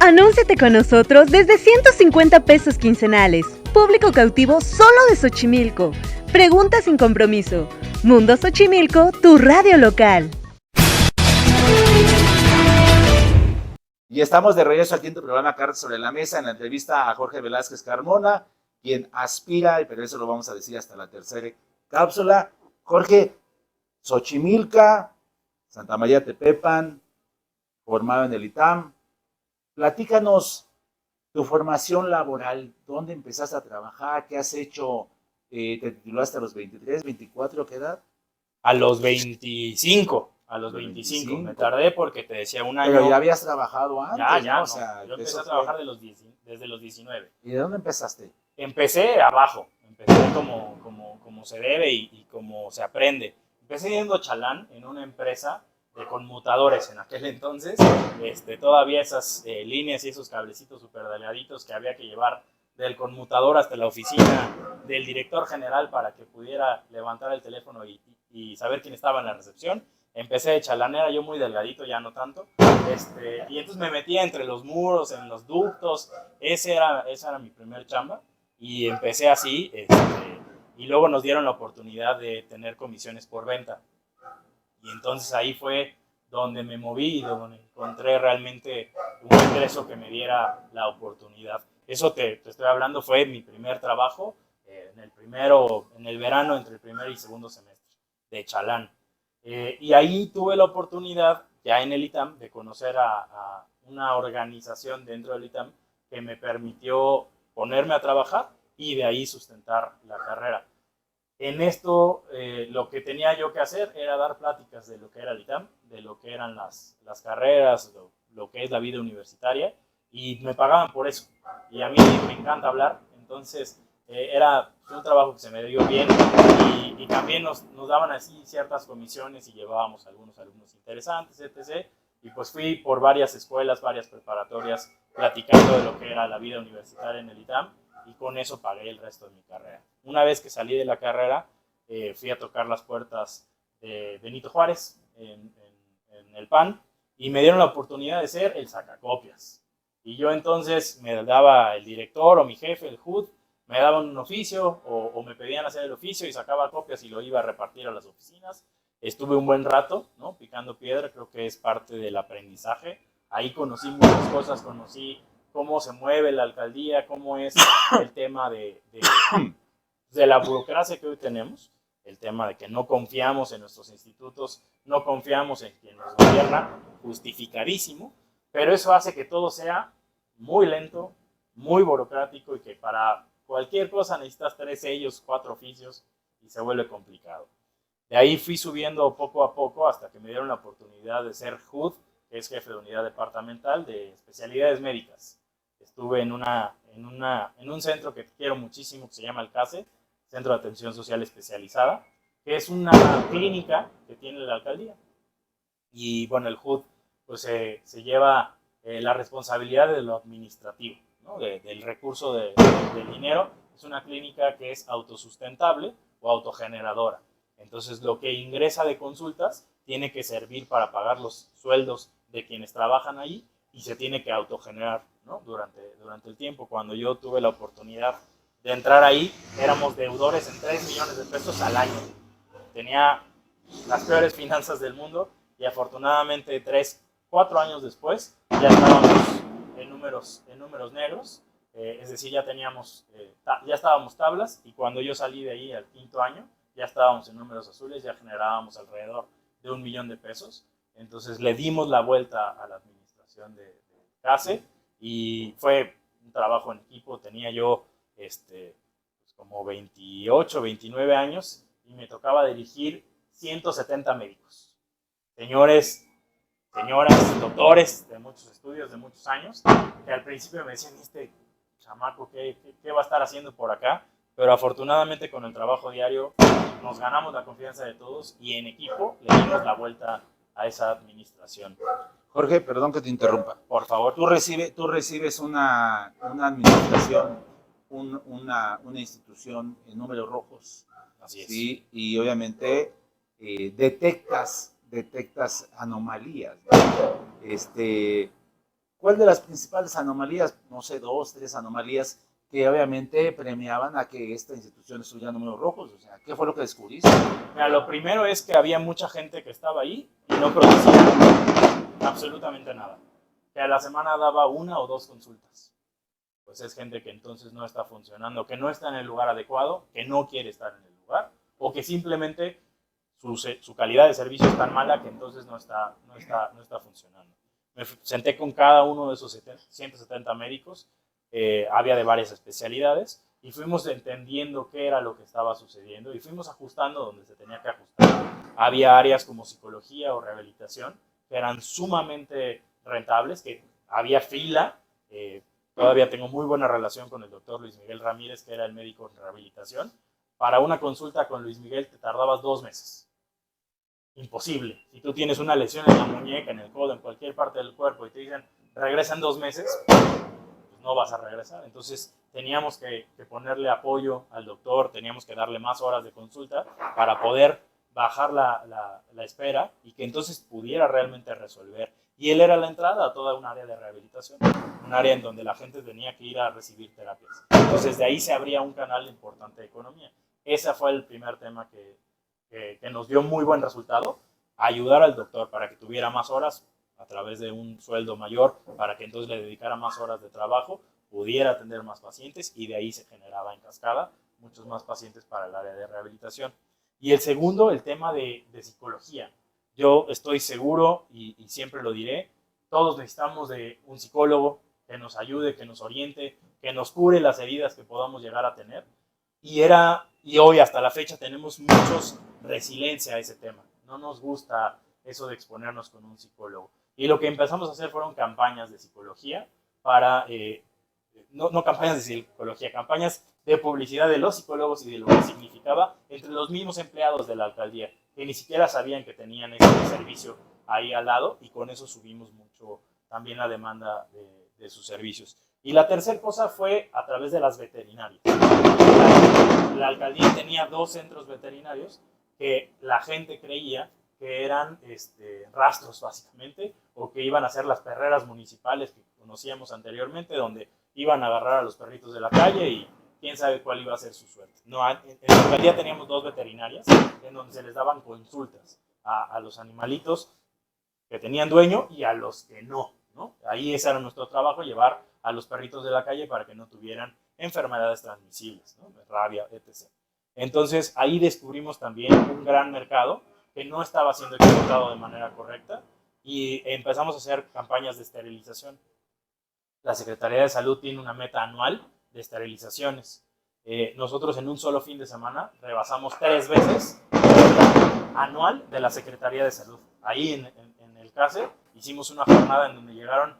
Anúnciate con nosotros desde 150 pesos quincenales. Público cautivo solo de Xochimilco. Pregunta sin compromiso. Mundo Xochimilco, tu radio local. Y estamos de regreso aquí en tu programa Cartas sobre la Mesa, en la entrevista a Jorge Velázquez Carmona, quien aspira, pero eso lo vamos a decir hasta la tercera cápsula. Jorge, Xochimilca, Santa María Tepepan, formado en el ITAM. Platícanos tu formación laboral, dónde empezaste a trabajar, qué has hecho, te titulaste a los 23, 24, ¿qué edad? A los 25. Me tardé porque te decía un año. Pero ya habías trabajado antes, ya, ¿no? no. O sea, yo empecé a trabajar desde los 19. ¿Y de dónde empezaste? Empecé abajo, empecé como se debe y como se aprende. Empecé yendo a Chalán en una empresa de conmutadores en aquel entonces. Todavía esas líneas y esos cablecitos súper delgaditos que había que llevar del conmutador hasta la oficina del director general para que pudiera levantar el teléfono y saber quién estaba en la recepción. Empecé de chalanera, yo muy delgadito, ya no tanto, y entonces me metía entre los muros, en los ductos. Esa era mi primer chamba, y empecé así, y luego nos dieron la oportunidad de tener comisiones por venta, y entonces ahí fue donde me moví y donde encontré realmente un ingreso que me diera la oportunidad. Eso te estoy hablando, fue mi primer trabajo, en el verano, entre el primer y segundo semestre de Chalán. Y ahí tuve la oportunidad, ya en el ITAM, de conocer a una organización dentro del ITAM que me permitió ponerme a trabajar y de ahí sustentar la carrera. En esto, lo que tenía yo que hacer era dar pláticas de lo que era el ITAM, de lo que eran las carreras, lo que es la vida universitaria, y me pagaban por eso. Y a mí me encanta hablar, entonces era un trabajo que se me dio bien, y también nos daban así ciertas comisiones y llevábamos algunos alumnos interesantes, etc. Y pues fui por varias escuelas, varias preparatorias, platicando de lo que era la vida universitaria en el ITAM, y con eso pagué el resto de mi carrera. Una vez que salí de la carrera, fui a tocar las puertas de Benito Juárez en el PAN, y me dieron la oportunidad de ser el sacacopias. Y yo entonces me daba el director o mi jefe, el HUD, me daban un oficio o me pedían hacer el oficio y sacaba copias y lo iba a repartir a las oficinas. Estuve un buen rato, ¿no?, picando piedra, creo que es parte del aprendizaje. Ahí conocí muchas cosas, conocí cómo se mueve la alcaldía, cómo es el tema de la burocracia que hoy tenemos, el tema de que no confiamos en nuestros institutos, no confiamos en quien nos gobierna, justificadísimo, pero eso hace que todo sea muy lento, muy burocrático, y que para cualquier cosa necesitas 3 sellos, 4 oficios, y se vuelve complicado. De ahí fui subiendo poco a poco hasta que me dieron la oportunidad de ser HUD, que es jefe de unidad departamental de especialidades médicas. Estuve en un centro que quiero muchísimo, que se llama el CASE, Centro de Atención Social Especializada, que es una clínica que tiene la alcaldía. Y bueno, el HUD pues se lleva la responsabilidad de lo administrativo, ¿no?, del recurso del dinero. Es una clínica que es autosustentable o autogeneradora. Entonces, lo que ingresa de consultas tiene que servir para pagar los sueldos de quienes trabajan ahí, y se tiene que autogenerar, ¿no?, durante el tiempo. Cuando yo tuve la oportunidad de entrar ahí, éramos deudores en 3 millones de pesos al año. Tenía las peores finanzas del mundo, y afortunadamente 4 años después ya estábamos en números negros, es decir, ya estábamos tablas, y cuando yo salí de ahí al 5.º año, ya estábamos en números azules, ya generábamos alrededor de 1 millón de pesos. Entonces le dimos la vuelta a la administración de CASE, y fue un trabajo en equipo. Tenía yo pues como 28, 29 años, y me tocaba dirigir 170 médicos. Señores, señoras, doctores de muchos estudios, de muchos años, que al principio me decían, chamaco, ¿qué va a estar haciendo por acá? Pero afortunadamente con el trabajo diario nos ganamos la confianza de todos, y en equipo le dimos la vuelta a esa administración. Jorge, perdón que te interrumpa. Por favor. Tú recibes una administración, una institución en números rojos. Así es. Sí, y obviamente detectas anomalías, ¿no? ¿cuál de las principales anomalías, no sé, 2, 3 anomalías que obviamente premiaban a que esta institución estuviera números rojos? O sea, ¿qué fue lo que descubriste? Mira, lo primero es que había mucha gente que estaba ahí y no producía absolutamente nada. Que a la semana daba 1 o 2 consultas. Pues es gente que entonces no está funcionando, que no está en el lugar adecuado, que no quiere estar en el lugar, o que simplemente su calidad de servicio es tan mala que entonces no está funcionando. Me senté con cada uno de esos 170 médicos, había de varias especialidades, y fuimos entendiendo qué era lo que estaba sucediendo y fuimos ajustando donde se tenía que ajustar. Había áreas como psicología o rehabilitación que eran sumamente rentables, que había fila. Todavía tengo muy buena relación con el doctor Luis Miguel Ramírez, que era el médico en rehabilitación. Para una consulta con Luis Miguel te tardabas 2 meses. Imposible. Si tú tienes una lesión en la muñeca, en el codo, en cualquier parte del cuerpo y te dicen regresa en 2 meses, pues no vas a regresar. Entonces teníamos que ponerle apoyo al doctor, teníamos que darle más horas de consulta para poder bajar la espera y que entonces pudiera realmente resolver. Y él era la entrada a toda un área de rehabilitación, un área en donde la gente tenía que ir a recibir terapias. Entonces de ahí se abría un canal importante de economía. Ese fue el primer tema que nos dio muy buen resultado, ayudar al doctor para que tuviera más horas a través de un sueldo mayor, para que entonces le dedicara más horas de trabajo, pudiera atender más pacientes y de ahí se generaba en cascada muchos más pacientes para el área de rehabilitación. Y el segundo, el tema de psicología. Yo estoy seguro y siempre lo diré, todos necesitamos de un psicólogo que nos ayude, que nos oriente, que nos cure las heridas que podamos llegar a tener. Y hoy hasta la fecha tenemos muchos resiliencia a ese tema. No nos gusta eso de exponernos con un psicólogo. Y lo que empezamos a hacer fueron campañas de psicología para, no campañas de psicología, campañas de publicidad de los psicólogos y de lo que significaba entre los mismos empleados de la alcaldía, que ni siquiera sabían que tenían ese servicio ahí al lado, y con eso subimos mucho también la demanda de sus servicios. Y la tercera cosa fue a través de las veterinarias. La alcaldía tenía 2 centros veterinarios que la gente creía que eran rastros básicamente, o que iban a ser las perreras municipales que conocíamos anteriormente, donde iban a agarrar a los perritos de la calle y quién sabe cuál iba a ser su suerte. No, en la alcaldía teníamos 2 veterinarias en donde se les daban consultas a los animalitos que tenían dueño y a los que no, ¿no? Ahí ese era nuestro trabajo, llevar a los perritos de la calle para que no tuvieran enfermedades transmisibles, ¿no? Rabia, etc. Entonces ahí descubrimos también un gran mercado que no estaba siendo explotado de manera correcta y empezamos a hacer campañas de esterilización. La Secretaría de Salud tiene una meta anual de esterilizaciones. Nosotros en un solo fin de semana rebasamos 3 veces la meta anual de la Secretaría de Salud. Ahí en el CASE hicimos una jornada en donde llegaron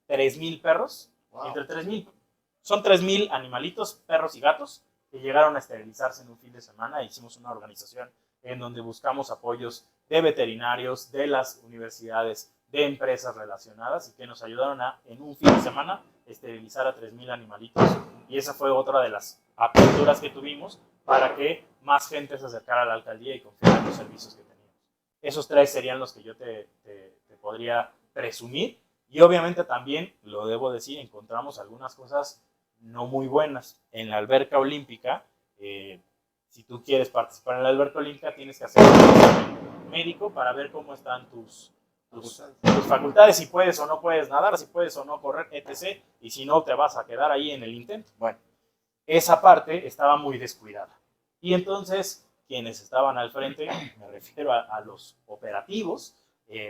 3,000 perros. Wow. Entre 3,000, son 3,000 animalitos, perros y gatos, que llegaron a esterilizarse en un fin de semana. Hicimos una organización en donde buscamos apoyos de veterinarios, de las universidades, de empresas relacionadas y que nos ayudaron a, en un fin de semana, esterilizar a 3,000 animalitos. Y esa fue otra de las aperturas que tuvimos para que más gente se acercara a la alcaldía y confiara en los servicios que teníamos. Esos 3 serían los que yo te podría presumir. Y obviamente también, lo debo decir, encontramos algunas cosas no muy buenas. En la alberca olímpica, si tú quieres participar en la alberca olímpica, tienes que hacer un examen médico para ver cómo están tus facultades, si puedes o no puedes nadar, si puedes o no correr, etc. Y si no, te vas a quedar ahí en el intento. Bueno, esa parte estaba muy descuidada. Y entonces, quienes estaban al frente, me refiero a los operativos,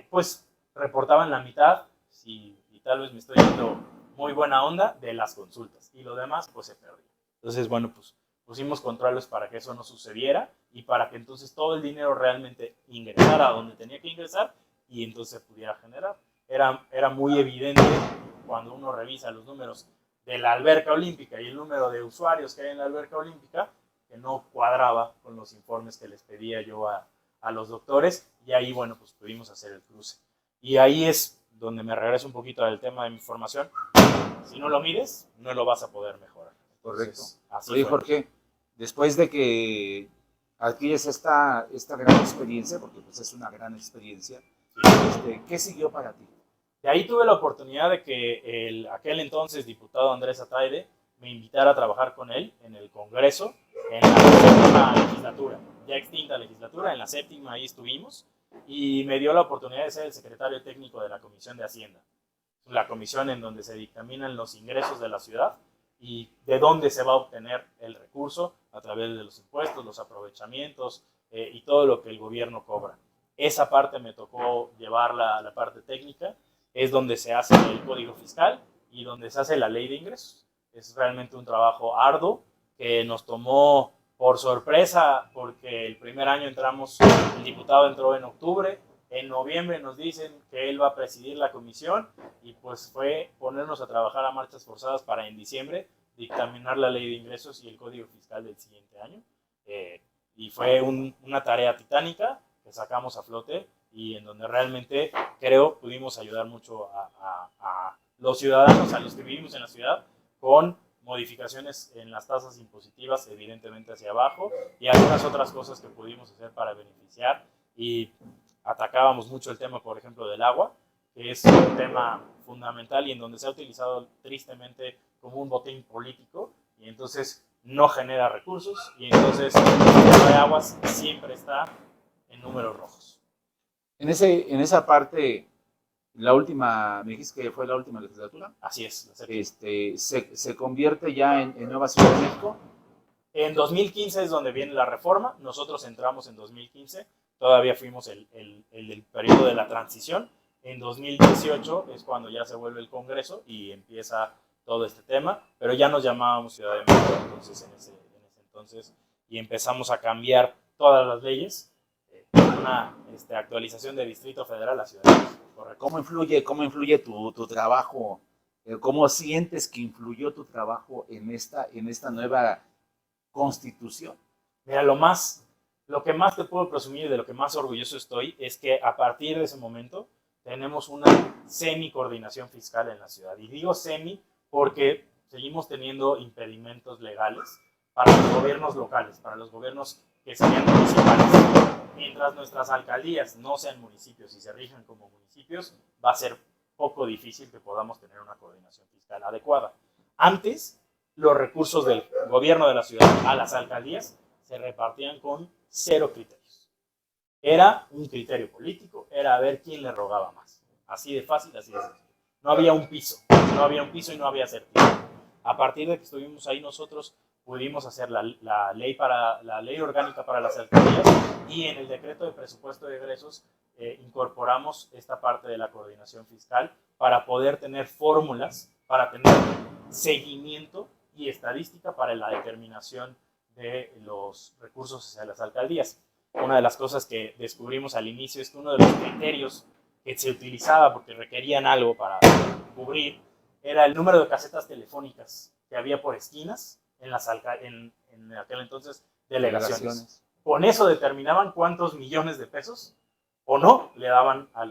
pues reportaban la mitad, y tal vez me estoy dando muy buena onda, de las consultas. Y lo demás, pues se perdía. Entonces, bueno, pues pusimos controles para que eso no sucediera y para que entonces todo el dinero realmente ingresara a donde tenía que ingresar y entonces se pudiera generar. Era muy evidente cuando uno revisa los números de la alberca olímpica y el número de usuarios que hay en la alberca olímpica, que no cuadraba con los informes que les pedía yo a los doctores, y ahí, bueno, pues pudimos hacer el cruce. Y ahí es donde me regreso un poquito al tema de mi formación. Si no lo mides, no lo vas a poder mejorar. Correcto. Así Oye, fue. Jorge, después de que adquieres esta gran experiencia, porque pues es una gran experiencia, ¿qué siguió para ti? De ahí tuve la oportunidad de que aquel entonces diputado Andrés Ataide me invitara a trabajar con él en el Congreso, en la séptima legislatura, ya extinta legislatura, en la séptima ahí estuvimos, y me dio la oportunidad de ser el secretario técnico de la Comisión de Hacienda, la comisión en donde se dictaminan los ingresos de la ciudad y de dónde se va a obtener el recurso a través de los impuestos, los aprovechamientos y todo lo que el gobierno cobra. Esa parte me tocó llevarla a la parte técnica, es donde se hace el código fiscal y donde se hace la ley de ingresos. Es realmente un trabajo arduo que nos tomó por sorpresa porque el primer año el diputado entró en octubre, en noviembre nos dicen que él va a presidir la comisión y pues fue ponernos a trabajar a marchas forzadas para en diciembre dictaminar la ley de ingresos y el código fiscal del siguiente año. Y fue una tarea titánica que sacamos a flote y en donde realmente creo pudimos ayudar mucho a los ciudadanos, a los que vivimos en la ciudad, con modificaciones en las tasas impositivas, evidentemente hacia abajo, y algunas otras cosas que pudimos hacer para beneficiar. Y atacábamos mucho el tema, por ejemplo, del agua, que es un tema fundamental y en donde se ha utilizado tristemente como un botín político, y entonces no genera recursos, y entonces el tema de aguas siempre está en números rojos. En esa parte, la última, me dijiste que fue la última legislatura. Así es. Se convierte ya en Nueva Ciudad de México. En 2015 es donde viene la reforma, nosotros entramos en 2015, todavía fuimos el periodo de la transición. En 2018 es cuando ya se vuelve el Congreso y empieza todo este tema, pero ya nos llamábamos Ciudad de México entonces, en ese entonces, y empezamos a cambiar todas las leyes, una actualización de Distrito Federal a Ciudad de México. Correcto. ¿Cómo influye tu trabajo? ¿Cómo sientes que influyó tu trabajo en esta nueva constitución? Mira, lo que más te puedo presumir y de lo que más orgulloso estoy es que a partir de ese momento tenemos una semi-coordinación fiscal en la ciudad. Y digo semi porque seguimos teniendo impedimentos legales para los gobiernos locales, para los gobiernos que serían municipales. Mientras nuestras alcaldías no sean municipios y se rijan como municipios, va a ser poco difícil que podamos tener una coordinación fiscal adecuada. Antes, los recursos del gobierno de la ciudad a las alcaldías se repartían con 0 criterios. Era un criterio político, era a ver quién le rogaba más. Así de fácil, así de sencillo. No había un piso y no había certidumbre. A partir de que estuvimos ahí nosotros, pudimos hacer la ley orgánica para las alcaldías y en el decreto de presupuesto de egresos incorporamos esta parte de la coordinación fiscal para poder tener fórmulas, para tener seguimiento y estadística para la determinación de los recursos hacia las alcaldías. Una de las cosas que descubrimos al inicio es que uno de los criterios que se utilizaba porque requerían algo para cubrir era el número de casetas telefónicas que había por esquinas en aquel entonces delegaciones. Con eso determinaban cuántos millones de pesos o no le daban a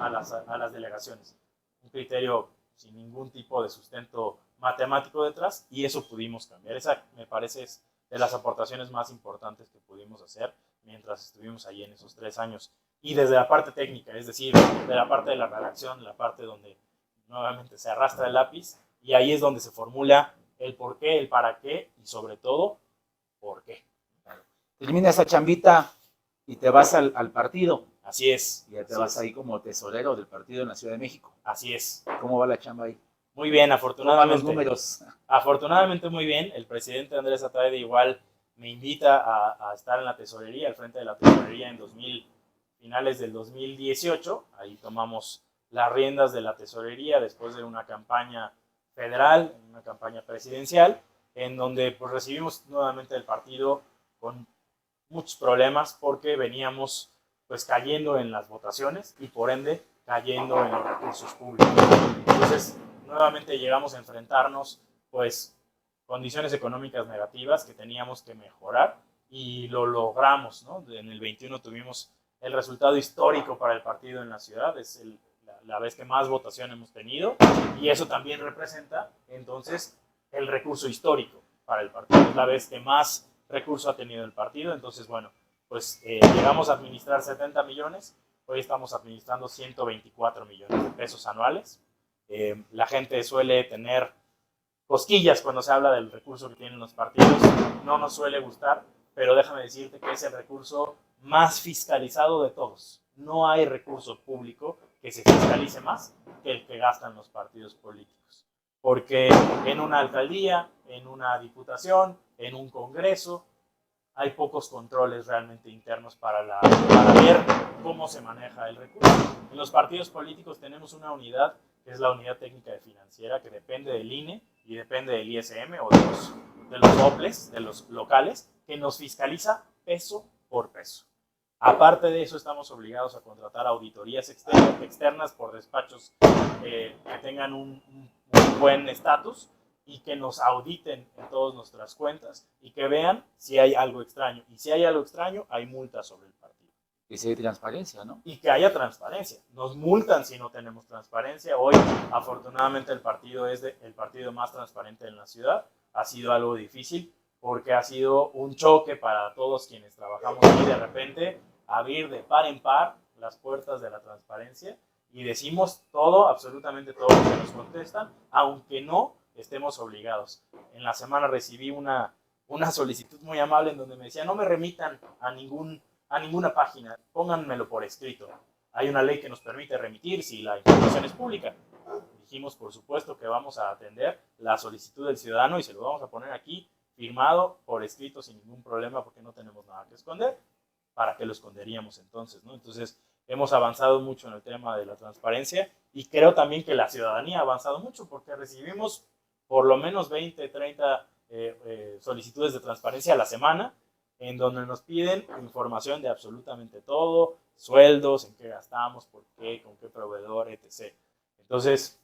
las delegaciones. Un criterio sin ningún tipo de sustento matemático detrás, y eso pudimos cambiar. Esa me parece es de las aportaciones más importantes que pudimos hacer mientras estuvimos ahí en esos 3 años. Y desde la parte técnica, es decir, de la parte de la redacción, la parte donde nuevamente se arrastra el lápiz, y ahí es donde se formula el por qué, el para qué y sobre todo, por qué. Termina esa chambita y te vas al partido. Así es. Y ya te vas ahí como tesorero del partido en la Ciudad de México. Así es. ¿Cómo va la chamba ahí? Muy bien, afortunadamente. ¿Cómo van los números? Afortunadamente muy bien. El presidente Andrés Ataide igual me invita a estar en la tesorería, al frente de la tesorería en finales del 2018. Ahí tomamos las riendas de la tesorería después de una campaña federal, una campaña presidencial, en donde pues recibimos nuevamente el partido con muchos problemas porque veníamos pues cayendo en las votaciones y por ende cayendo en los recursos públicos. Entonces nuevamente llegamos a enfrentarnos pues condiciones económicas negativas que teníamos que mejorar y lo logramos, ¿no? En el 21 tuvimos el resultado histórico para el partido en la ciudad, es la vez que más votación hemos tenido, y eso también representa entonces el recurso histórico para el partido, es la vez que más recurso ha tenido el partido. Entonces bueno, pues llegamos a administrar 70 millones Hoy estamos administrando 124 millones de pesos anuales. La gente suele tener cosquillas cuando se habla del recurso que tienen los partidos. No nos suele gustar, pero déjame decirte que es el recurso más fiscalizado de todos. No hay recurso público que se fiscalice más que el que gastan los partidos políticos. Porque en una alcaldía, en una diputación, en un congreso, hay pocos controles realmente internos para ver cómo se maneja el recurso. En los partidos políticos tenemos una unidad, que es la Unidad Técnica de Financiera, que depende del INE y depende del ISM o de los OPLES, de los locales, que nos fiscaliza peso por peso. Aparte de eso, estamos obligados a contratar auditorías externas por despachos que tengan un buen estatus y que nos auditen en todas nuestras cuentas y que vean si hay algo extraño. Y si hay algo extraño, hay multas sobre el partido. Y si hay transparencia, ¿no? Y que haya transparencia. Nos multan si no tenemos transparencia. Hoy, afortunadamente, el partido es el partido más transparente en la ciudad. Ha sido algo difícil porque ha sido un choque para todos quienes trabajamos aquí de repente, abrir de par en par las puertas de la transparencia y decimos todo, absolutamente todo lo que nos contestan, aunque no estemos obligados. En la semana recibí una solicitud muy amable en donde me decía, no me remitan a ninguna página, pónganmelo por escrito. Hay una ley que nos permite remitir si la información es pública. Dijimos, por supuesto, que vamos a atender la solicitud del ciudadano y se lo vamos a poner aquí, firmado por escrito sin ningún problema porque no tenemos nada que esconder. ¿Para qué lo esconderíamos entonces, ¿no? Entonces, hemos avanzado mucho en el tema de la transparencia y creo también que la ciudadanía ha avanzado mucho porque recibimos por lo menos 20, 30 solicitudes de transparencia a la semana en donde nos piden información de absolutamente todo, sueldos, en qué gastamos, por qué, con qué proveedor, etc. Entonces,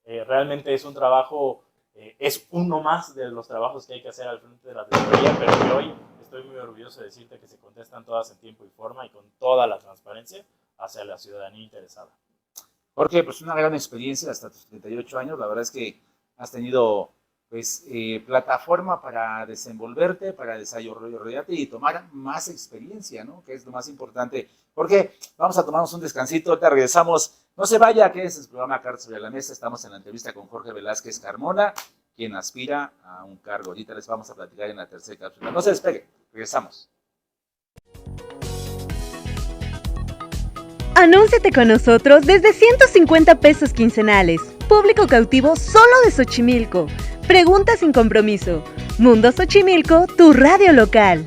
realmente es un trabajo, es uno más de los trabajos que hay que hacer al frente de la tesorería, pero que hoy estoy muy orgulloso de decirte que se contestan todas en tiempo y forma y con toda la transparencia hacia la ciudadanía interesada. Jorge, pues una gran experiencia hasta tus 38 años. La verdad es que has tenido pues plataforma para desenvolverte, para desarrollarte y tomar más experiencia, ¿no? Que es lo más importante. Jorge, vamos a tomarnos un descansito, ahorita regresamos. No se vaya, que es el programa Cartas sobre la Mesa. Estamos en la entrevista con Jorge Velázquez Carmona, quien aspira a un cargo. Ahorita les vamos a platicar en la tercera cápsula. No se despegue, regresamos. Anúnciate con nosotros desde 150 pesos quincenales. Público cautivo solo de Xochimilco. Pregunta sin compromiso. Mundo Xochimilco, tu radio local.